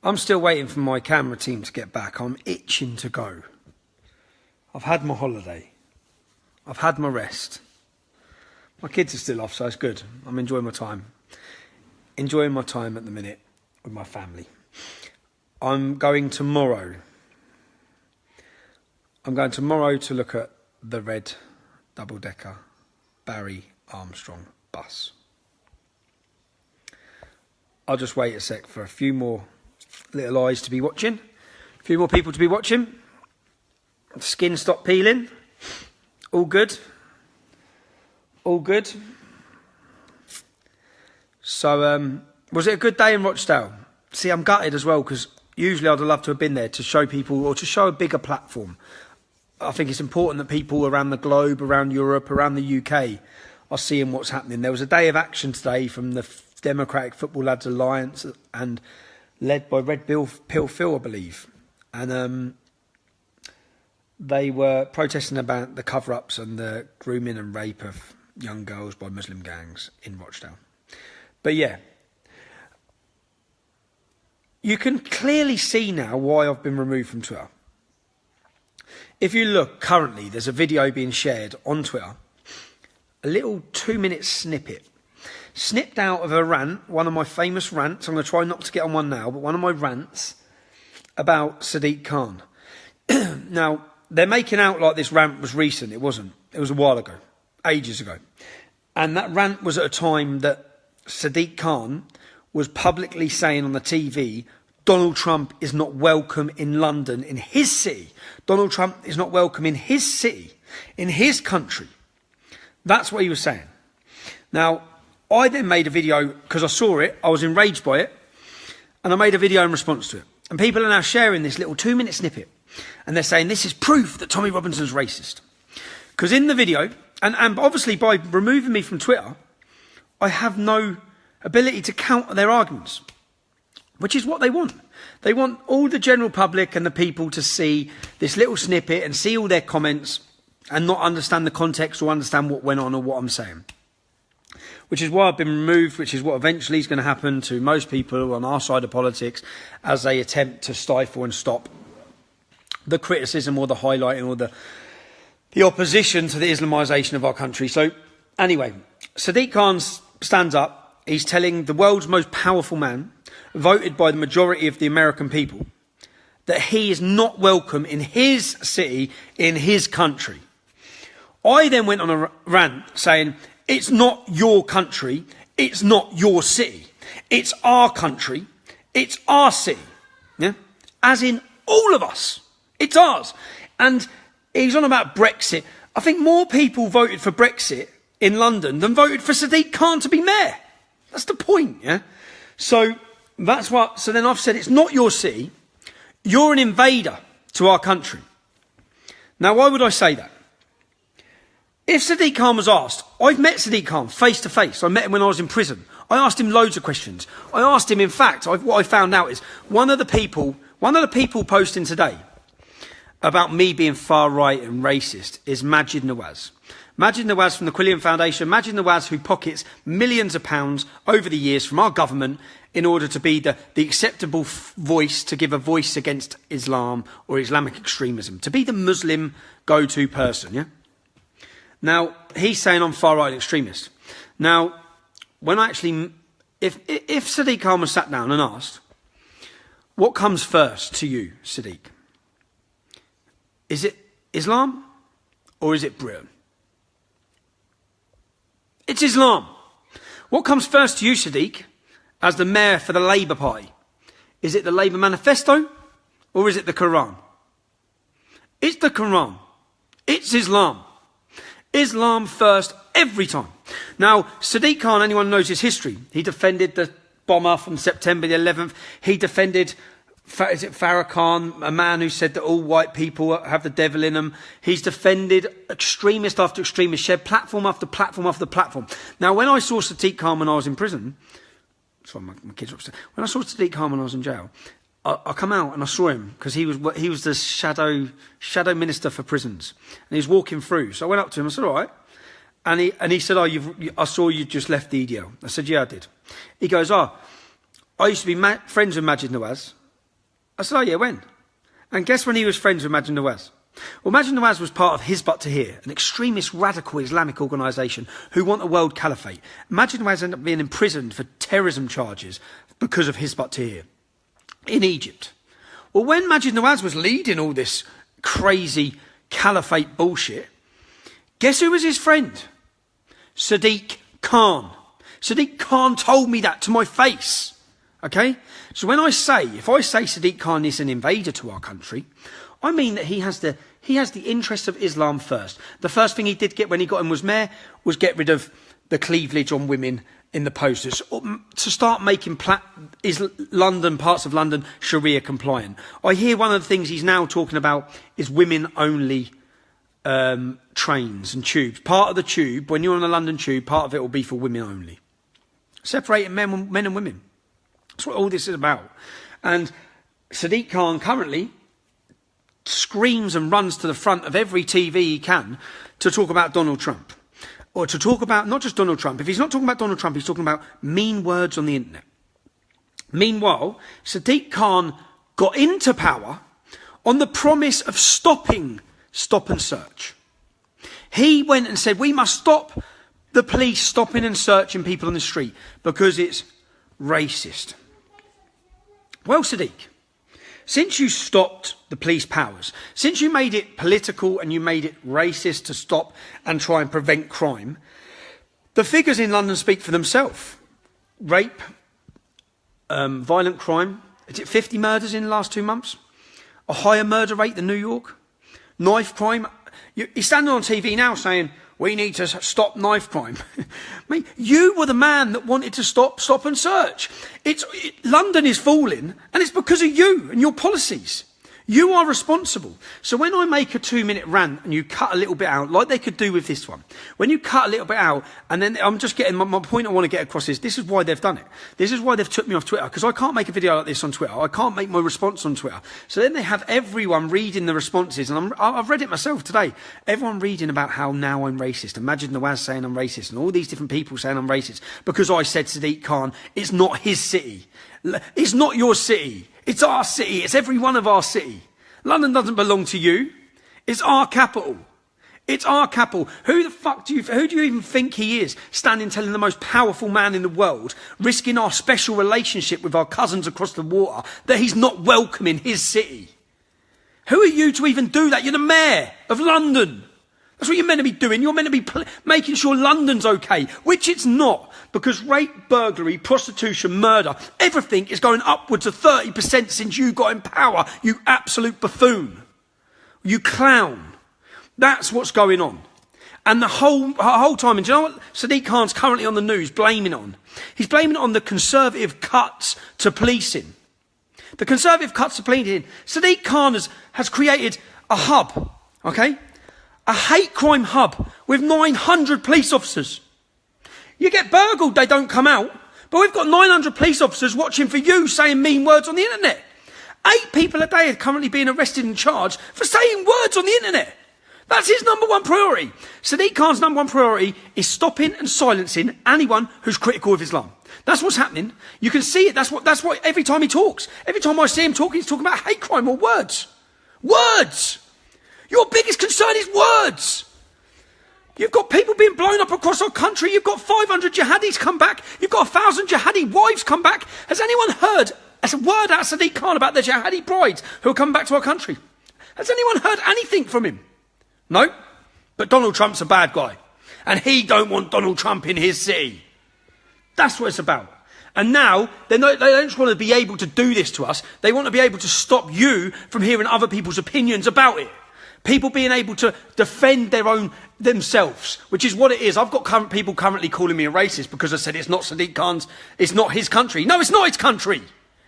I'm still waiting for my camera team to get back. I'm itching to go. I've had my holiday. I've had my rest. My kids are still off, so it's good. I'm enjoying my time. Enjoying my time at the minute with my family. I'm going tomorrow. I'm going tomorrow to look at the red double-decker Barry Armstrong bus. I'll just wait a sec for a few more little eyes to be watching. A few more people to be watching. Skin stop peeling. All good. All good. So, was it a good day in Rochdale? See, I'm gutted as well, because usually I'd have loved to have been there to show people, or to show a bigger platform. I think it's important that people around the globe, around Europe, around the UK are seeing what's happening. There was a day of action today from the Democratic Football Lads Alliance, and led by Red Pill Phil, I believe. And they were protesting about the cover-ups and the grooming and rape of young girls by Muslim gangs in Rochdale. But yeah, you can clearly see now why I've been removed from Twitter. If you look currently, there's a video being shared on Twitter, a little 2-minute snippet, snipped out of a rant, one of my famous rants. I'm going to try not to get on one now, but one of my rants about Sadiq Khan. Now, they're making out like this rant was recent. It wasn't. It was a while ago, ages ago. And that rant was at a time that Sadiq Khan was publicly saying on the TV, Donald Trump is not welcome in London, in his city. Donald Trump is not welcome in his city, in his country. That's what he was saying. Now, I then made a video, because I saw it, I was enraged by it, and I made a video in response to it. And people are now sharing this little 2-minute snippet, and they're saying this is proof that Tommy Robinson's racist. Because in the video, and obviously by removing me from Twitter, I have no ability to counter their arguments, which is what they want. They want all the general public and the people to see this little snippet and see all their comments and not understand the context or understand what went on or what I'm saying. Which is why I've been removed, which is what eventually is going to happen to most people on our side of politics as they attempt to stifle and stop the criticism or the highlighting or the opposition to the Islamisation of our country. So anyway, Sadiq Khan stands up. He's telling the world's most powerful man, voted by the majority of the American people, that he is not welcome in his city, in his country. I then went on a rant saying, it's not your country, it's not your city. It's our country, it's our city. Yeah? As in all of us. It's ours. And he's on about Brexit. I think more people voted for Brexit in London than voted for Sadiq Khan to be mayor. That's the point, yeah? So that's what. So then I've said it's not your city. You're an invader to our country. Now, why would I say that? If Sadiq Khan was asked, I've met Sadiq Khan face to face. I met him when I was in prison. I asked him loads of questions. I asked him, in fact, what I found out is one of the people posting today about me being far right and racist is Maajid Nawaz. Maajid Nawaz from the Quilliam Foundation, Maajid Nawaz who pockets millions of pounds over the years from our government in order to be the acceptable voice, to give a voice against Islam or Islamic extremism, to be the Muslim go-to person, yeah? Now, he's saying I'm far-right extremist. Now, when I actually, if Sadiq Khan was sat down and asked, what comes first to you, Sadiq? Is it Islam or is it Britain? It's Islam. What comes first to you, Sadiq, as the mayor for the Labour Party? Is it the Labour manifesto or is it the Quran? It's the Quran. It's Islam. Islam first every time. Now, Sadiq Khan, anyone knows his history. He defended the bomber from September the 11th. He defended, is it Farrakhan, a man who said that all white people have the devil in them. He's defended extremist after extremist, shared platform after platform after platform. Now, when I saw Sadiq Khan when I was in prison, sorry, my kids are upstairs. When I saw Sadiq Khan when I was in jail, I come out and I saw him because he was the shadow minister for prisons, and he was walking through. So I went up to him. I said, "All right," and he said, "Oh, I saw you just left the EDL." I said, "Yeah, I did." He goes, "Oh, I used to be friends with Maajid Nawaz, I said, oh yeah, when? And guess when he was friends with Maajid Nawaz? Well, Maajid Nawaz was part of Hizb ut-Tahrir, an extremist radical Islamic organisation who want a world caliphate. Maajid Nawaz ended up being imprisoned for terrorism charges because of Hizb ut-Tahrir in Egypt. Well, when Maajid Nawaz was leading all this crazy caliphate bullshit, guess who was his friend? Sadiq Khan. Sadiq Khan told me that to my face. Okay? So when if I say Sadiq Khan is an invader to our country, I mean that he has the interests of Islam first. The first thing he did get when he got in was mayor was get rid of the cleavage on women in the posters, to start making parts of London Sharia compliant. I hear one of the things he's now talking about is women only trains and tubes. Part of the tube, when you're on the London tube, part of it will be for women only. Separating men and women. That's what all this is about. And Sadiq Khan currently screams and runs to the front of every TV he can to talk about Donald Trump. Or to talk about, not just Donald Trump. If he's not talking about Donald Trump, he's talking about mean words on the internet. Meanwhile, Sadiq Khan got into power on the promise of stopping stop and search. He went and said, we must stop the police stopping and searching people on the street because it's racist. Well, Sadiq, since you stopped the police powers, since you made it political and you made it racist to stop and try and prevent crime, the figures in London speak for themselves. Rape, violent crime, is it 50 murders in the last 2 months? A higher murder rate than New York? Knife crime. He's standing on TV now saying, we need to stop knife crime. Mate, you were the man that wanted to stop and search. London is falling, and it's because of you and your policies. You are responsible. So when I make a 2-minute rant and you cut a little bit out, like they could do with this one, when you cut a little bit out, and then I'm just getting, my point I want to get across is, this is why they've done it. This is why they've took me off Twitter, because I can't make a video like this on Twitter. I can't make my response on Twitter. So then they have everyone reading the responses, and I've read it myself today. Everyone reading about how now I'm racist, and Maajid Nawaz saying I'm racist, and all these different people saying I'm racist, because I said Sadiq Khan, it's not his city. It's not your city. It's our city. It's every one of our city. London doesn't belong to you. It's our capital. It's our capital. Who do you even think he is, standing telling the most powerful man in the world, risking our special relationship with our cousins across the water, that he's not welcome in his city? Who are you to even do that? You're the mayor of London. That's what you're meant to be doing. You're meant to be making sure London's okay, which it's not, because rape, burglary, prostitution, murder, everything is going upwards of 30% since you got in power, you absolute buffoon. You clown. That's what's going on. And the whole time, and do you know what Sadiq Khan's currently on the news blaming on? He's blaming it on the Conservative cuts to policing. The Conservative cuts to policing. Sadiq Khan has created a hub, okay? A hate crime hub with 900 police officers. You get burgled, they don't come out. But we've got 900 police officers watching for you saying mean words on the internet. 8 people a day are currently being arrested and charged for saying words on the internet. That's his number one priority. Sadiq Khan's number one priority is stopping and silencing anyone who's critical of Islam. That's what's happening. You can see it. That's what every time he talks. Every time I see him talking, he's talking about hate crime or words. Words! Your biggest concern is words. You've got people being blown up across our country. You've got 500 jihadis come back. You've got 1,000 jihadi wives come back. Has anyone heard a word out of Sadiq Khan about the jihadi brides who are coming back to our country? Has anyone heard anything from him? No. But Donald Trump's a bad guy. And he don't want Donald Trump in his city. That's what it's about. And now, they don't just want to be able to do this to us. They want to be able to stop you from hearing other people's opinions about it. People being able to defend themselves, which is what it is. I've got people currently calling me a racist because I said it's not Sadiq Khan's, it's not his country. No, it's not his country.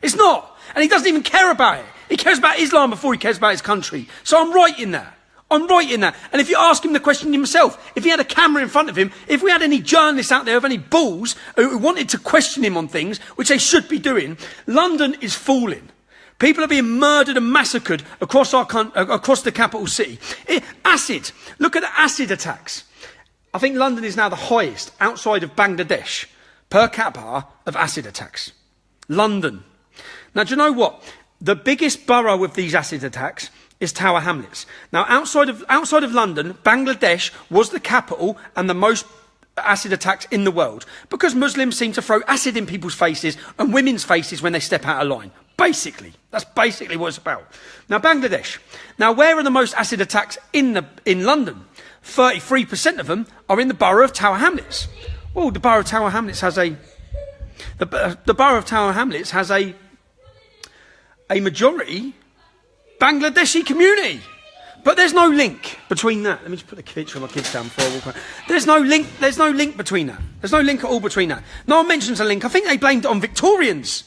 It's not. And he doesn't even care about it. He cares about Islam before he cares about his country. So I'm right in that. I'm right in that. And if you ask him the question himself, if he had a camera in front of him, if we had any journalists out there of any balls who wanted to question him on things, which they should be doing, London is falling. People are being murdered and massacred across the capital city. Acid. Look at the acid attacks. I think London is now the highest outside of Bangladesh per capita of acid attacks. London. Now, do you know what? The biggest borough with these acid attacks is Tower Hamlets. Now, outside of London, Bangladesh was the capital and the most acid attacks in the world because Muslims seem to throw acid in people's faces and women's faces when they step out of line. Basically, that's basically what it's about. Now, Bangladesh. Now, where are the most acid attacks in London? 33% of them are in the borough of Tower Hamlets. Well, the borough of Tower Hamlets has a majority Bangladeshi community. But there's no link between that. Let me just put the picture of my kids down before I walk around. There's no link between that. There's no link at all between that. No one mentions a link. I think they blamed it on Victorians.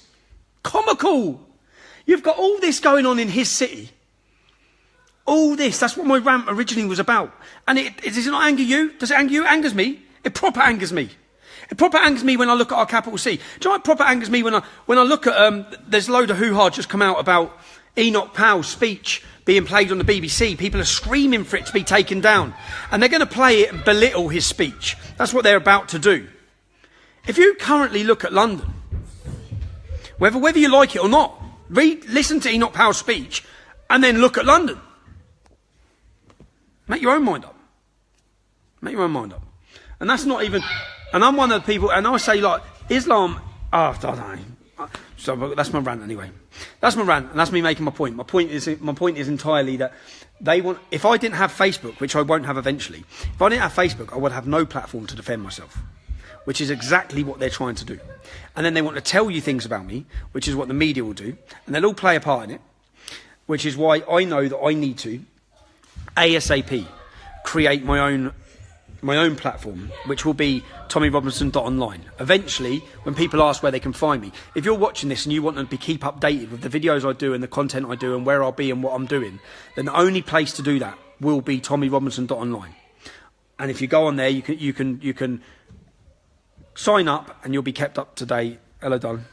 Comical. You've got all this going on in his city. All this. That's what my rant originally was about. And does it not anger you? Does it anger you? It angers me. It proper angers me. It proper angers me when I look at our capital C. Do you know what proper angers me when I look at, there's a load of hoo-ha just come out about Enoch Powell's speech being played on the BBC. People are screaming for it to be taken down. And they're going to play it and belittle his speech. That's what they're about to do. If you currently look at London, whether you like it or not, listen to Enoch Powell's speech and then look at London. Make your own mind up. Make your own mind up. And that's not even... And I'm one of the people, and I say, like, Islam... I don't know. So that's my rant anyway. That's my rant, and that's me making my point. My point is entirely that they want... If I didn't have Facebook, which I won't have eventually, if I didn't have Facebook, I would have no platform to defend myself, which is exactly what they're trying to do. And then they want to tell you things about me, which is what the media will do, and they'll all play a part in it, which is why I know that I need to, ASAP, create my own platform, which will be TommyRobinson.online. Eventually, when people ask where they can find me, if you're watching this and you want to keep updated with the videos I do and the content I do and where I'll be and what I'm doing, then the only place to do that will be TommyRobinson.online. And if you go on there, you can sign up and you'll be kept up to date. Hello, Don.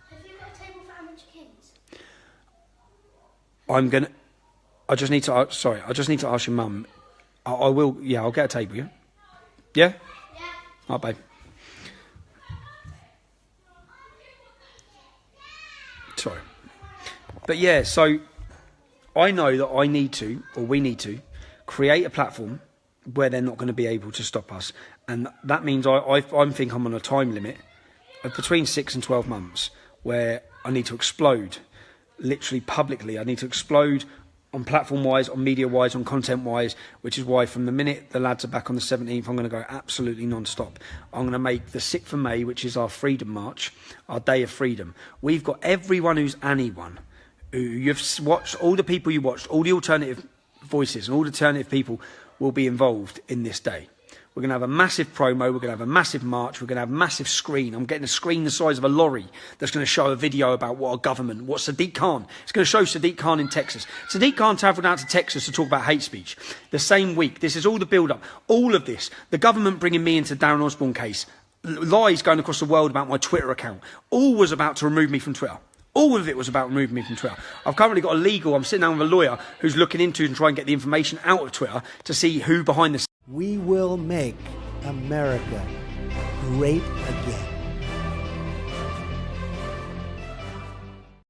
Have you got a table for amateur kings? I just need to ask your mum. I will, yeah, I'll get a table, yeah? Yeah? Yeah. Oh, babe. Sorry. But yeah, so I know that I need to, or we need to, create a platform where they're not going to be able to stop us. And that means I think I'm on a time limit of between 6 and 12 months where I need to explode, literally publicly. I need to explode on platform-wise, on media-wise, on content-wise, which is why from the minute the lads are back on the 17th, I'm going to go absolutely non-stop. I'm going to make the 6th of May, which is our Freedom March, our Day of Freedom. We've got everyone who's anyone, who you've watched, all the people you watched, all the alternative voices and all the alternative people will be involved in this day. We're going to have a massive promo, we're going to have a massive march, we're going to have a massive screen. I'm getting a screen the size of a lorry that's going to show a video about what our government, what Sadiq Khan. It's going to show Sadiq Khan in Texas. Sadiq Khan travelled out to Texas to talk about hate speech. The same week, this is all the build-up, all of this. The government bringing me into Darren Osborne case, lies going across the world about my Twitter account, all was about to remove me from Twitter. All of it was about removing me from Twitter. I've currently got I'm sitting down with a lawyer who's looking into and trying to get the information out of Twitter to see who behind this. We will make America great again.